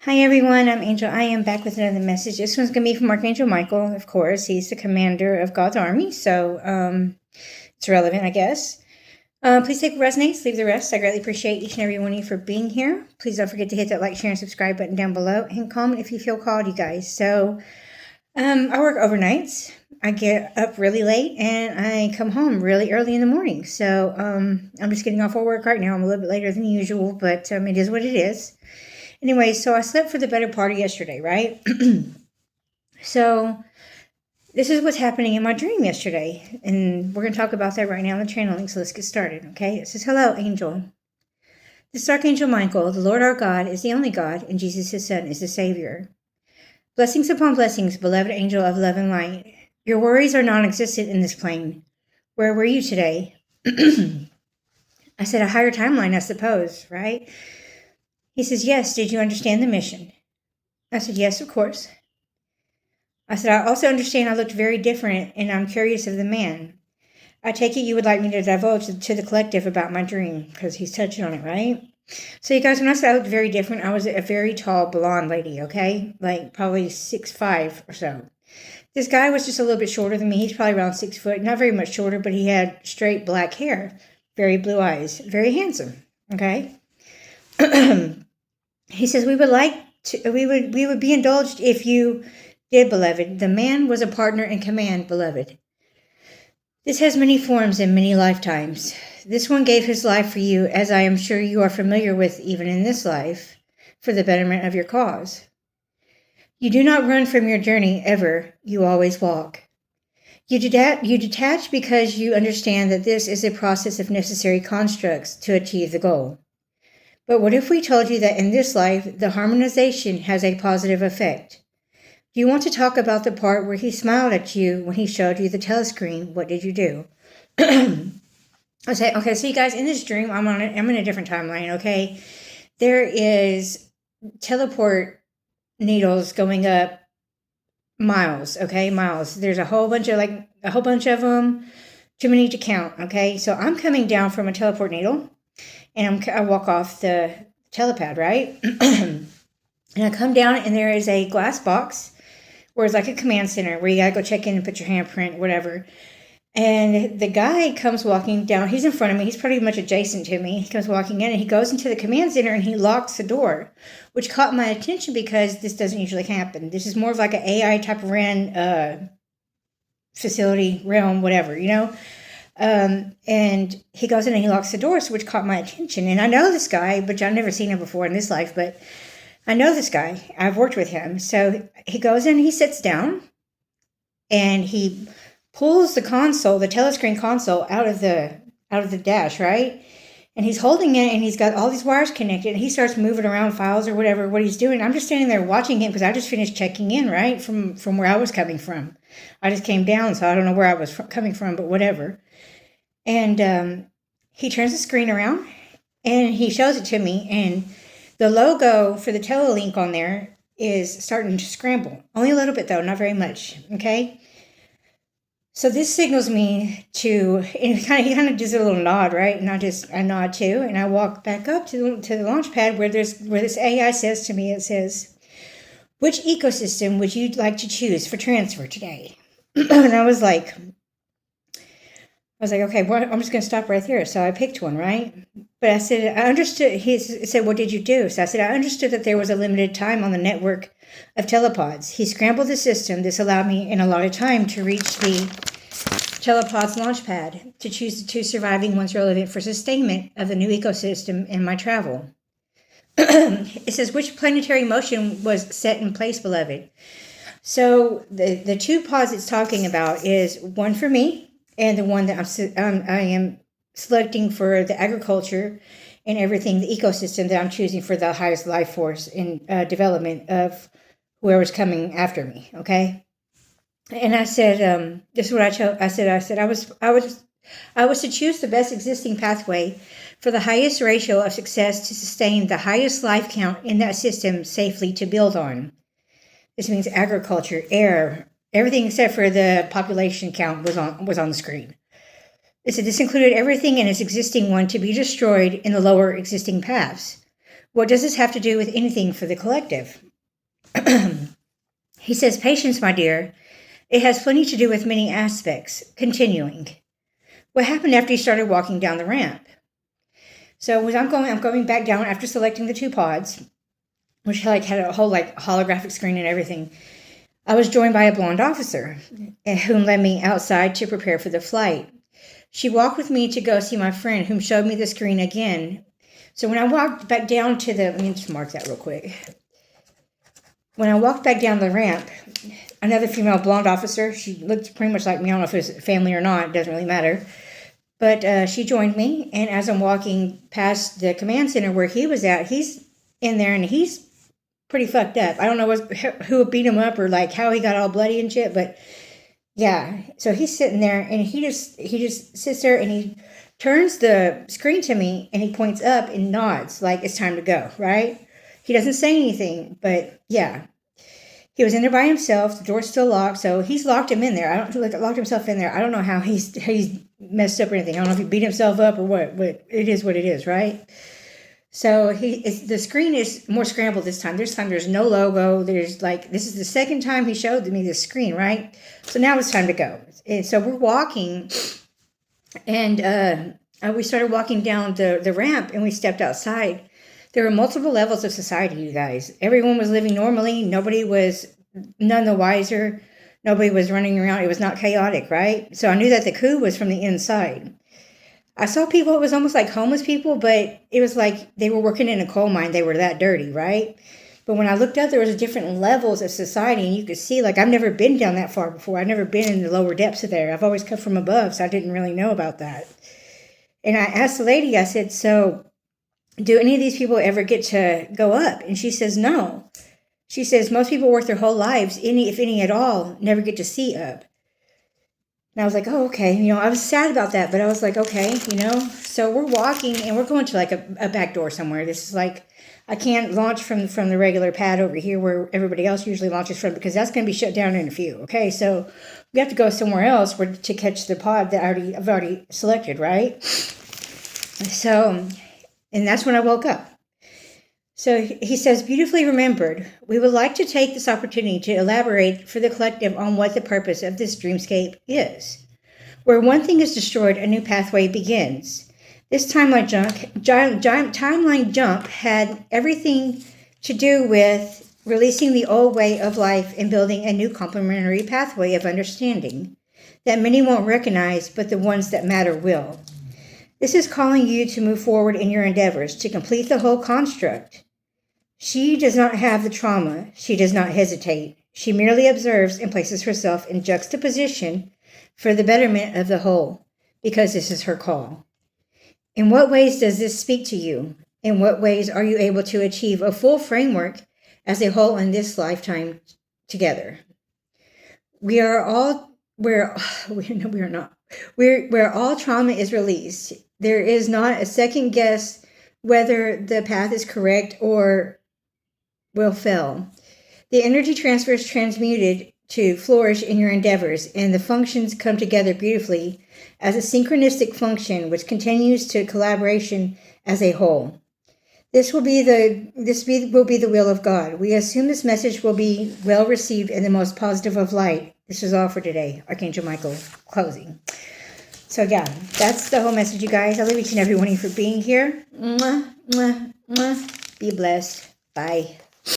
Hi everyone, I'm Angel. I am back with another message. This one's going to be from Archangel Michael, of course. He's the commander of God's army, so it's relevant, I guess. Please take what resonates, leave the rest. I greatly appreciate each and every one of you for being here. Please don't forget to hit that like, share, and subscribe button down below, and comment if you feel called, you guys. So I work overnights. I get up really late, and I come home really early in the morning. So I'm just getting off of work right now. I'm a little bit later than usual, but it is what it is. Anyway, so I slept for the better part of yesterday, right? So this is what's happening in my dream yesterday. And we're going to talk about that right now in the channeling. So let's get started, okay? It says, hello, angel. This is Archangel Michael. The Lord our God is the only God, and Jesus, his son, is the Savior. Blessings upon blessings, beloved angel of love and light. Your worries are non-existent in this plane. Where were you today? I said, a higher timeline, I suppose, right? He says, yes, did you understand the mission? I said, yes, of course. I said, I also understand I looked very different, and I'm curious of the man. I take it you would like me to divulge to the collective about my dream, because he's touching on it, right? So you guys, when I said I looked very different, I was a very tall blonde lady, okay? Like probably 6'5" or so. This guy was just a little bit shorter than me. He's probably around 6 foot, not very much shorter, but he had straight black hair, very blue eyes, very handsome, okay? He says, we would be indulged if you did, beloved. The man was a partner in command, beloved. This has many forms and many lifetimes. This one gave his life for you, as I am sure you are familiar with even in this life, for the betterment of your cause. You do not run from your journey ever, you always walk. You detach because you understand that this is a process of necessary constructs to achieve the goal. But what if we told you that in this life, the harmonization has a positive effect? Do you want to talk about the part where he smiled at you when he showed you the telescreen? What did you do? I say, okay, so you guys, in this dream, I'm in a different timeline, okay? There is teleport needles going up miles, okay? Miles. There's a whole bunch of them. Too many to count, okay? So I'm coming down from a teleport needle. And I walk off the telepad, right? And I come down, and there is a glass box where it's like a command center where you got to go check in and put your handprint, whatever. And the guy comes walking down. He's in front of me. He's pretty much adjacent to me. He comes walking in, and he goes into the command center, and he locks the door, which caught my attention because this doesn't usually happen. This is more of like an AI type of ran facility, realm, whatever, you know? And he goes in and he locks the doors, which caught my attention. And I know this guy, but I've never seen him before in this life, but I know this guy. I've worked with him. So he goes in, he sits down, and he pulls the console, the telescreen console, out of the dash, right? And he's holding it, and he's got all these wires connected, and he starts moving around files or whatever, what he's doing. I'm just standing there watching him because I just finished checking in, right, from where I was coming from. I just came down, so I don't know where I was coming from, but whatever. And he turns the screen around, and he shows it to me, and the logo for the telelink on there is starting to scramble. Only a little bit, though, not very much, okay? So this signals me to, and he kind of does a little nod, right? And I nod too, and I walk back up to the launch pad where this AI says to me, it says, which ecosystem would you like to choose for transfer today? And I was like, okay, well, I'm just going to stop right there. So I picked one, right? But I said, I understood. He said, what did you do? So I said, I understood that there was a limited time on the network of telepods. He scrambled the system. This allowed me in a lot of time to reach the telepod's launch pad to choose the two surviving ones relevant for sustainment of the new ecosystem in my travel. It says, which planetary motion was set in place, beloved? So the two pods it's talking about is one for me, and the one that I am selecting for the agriculture and everything, the ecosystem that I'm choosing for the highest life force in development of whoever's coming after me, okay? And I said, this is what I chose. I said I was to choose the best existing pathway for the highest ratio of success to sustain the highest life count in that system safely to build on. This means agriculture, air, everything except for the population count was on the screen. It said this included everything in its existing one to be destroyed in the lower existing paths. What does this have to do with anything for the collective? He says, patience, my dear. It has plenty to do with many aspects. Continuing. What happened after you started walking down the ramp? So I'm going back down after selecting the 2 pods, which had a whole holographic screen and everything. I was joined by a blonde officer, whom led me outside to prepare for the flight. She walked with me to go see my friend, whom showed me the screen again. So when I walked back down to let me just mark that real quick. When I walked back down the ramp, another female blonde officer, she looked pretty much like me, I don't know if it was family or not, it doesn't really matter. But she joined me, and as I'm walking past the command center where he was at, he's in there, and he's pretty fucked up. I don't know who beat him up or how he got all bloody and shit, but yeah. So he's sitting there, and he just sits there, and he turns the screen to me, and he points up and nods like it's time to go, right? He doesn't say anything, but yeah. He was in there by himself. The door's still locked, so he's locked him in there. Locked himself in there. I don't know how he's messed up or anything. I don't know if he beat himself up or what, but it is what it is, right? So the screen is more scrambled this time. This time there's no logo. There's this is the second time he showed me this screen, right? So now it's time to go. And so we're walking, and we started walking down the ramp, and we stepped outside. There were multiple levels of society, you guys. Everyone was living normally. Nobody was none the wiser. Nobody was running around. It was not chaotic, right? So I knew that the coup was from the inside. I saw people, it was almost like homeless people, but it was like they were working in a coal mine. They were that dirty, right? But when I looked up, there was different levels of society, and you could see, I've never been down that far before. I've never been in the lower depths of there. I've always come from above, so I didn't really know about that. And I asked the lady, I said, so do any of these people ever get to go up? And she says, no. She says, most people work their whole lives, if any at all, never get to see up. And I was like, oh, okay. I was sad about that, but I was like, okay, So we're walking, and we're going to a back door somewhere. This is I can't launch from the regular pad over here where everybody else usually launches from, because that's going to be shut down in a few. Okay, so we have to go somewhere else to catch the pod that I've already selected, right? So, and that's when I woke up. So he says, beautifully remembered, we would like to take this opportunity to elaborate for the collective on what the purpose of this dreamscape is. Where one thing is destroyed, a new pathway begins. This timeline jump had everything to do with releasing the old way of life and building a new complementary pathway of understanding that many won't recognize, but the ones that matter will. This is calling you to move forward in your endeavors to complete the whole construct. She does not have the trauma. She does not hesitate. She merely observes and places herself in juxtaposition for the betterment of the whole, because this is her call. In what ways does this speak to you? In what ways are you able to achieve a full framework as a whole in this lifetime together? Where all trauma is released, there is not a second guess whether the path is correct or will fail. The energy transfer is transmuted to flourish in your endeavors, and the functions come together beautifully as a synchronistic function which continues to collaboration as a whole. This will be the will of God. We assume this message will be well received in the most positive of light. This is all for today. Archangel Michael, closing. So yeah, that's the whole message, you guys. I love each and every one of you for being here. Mwah, mwah, mwah. Be blessed. Bye.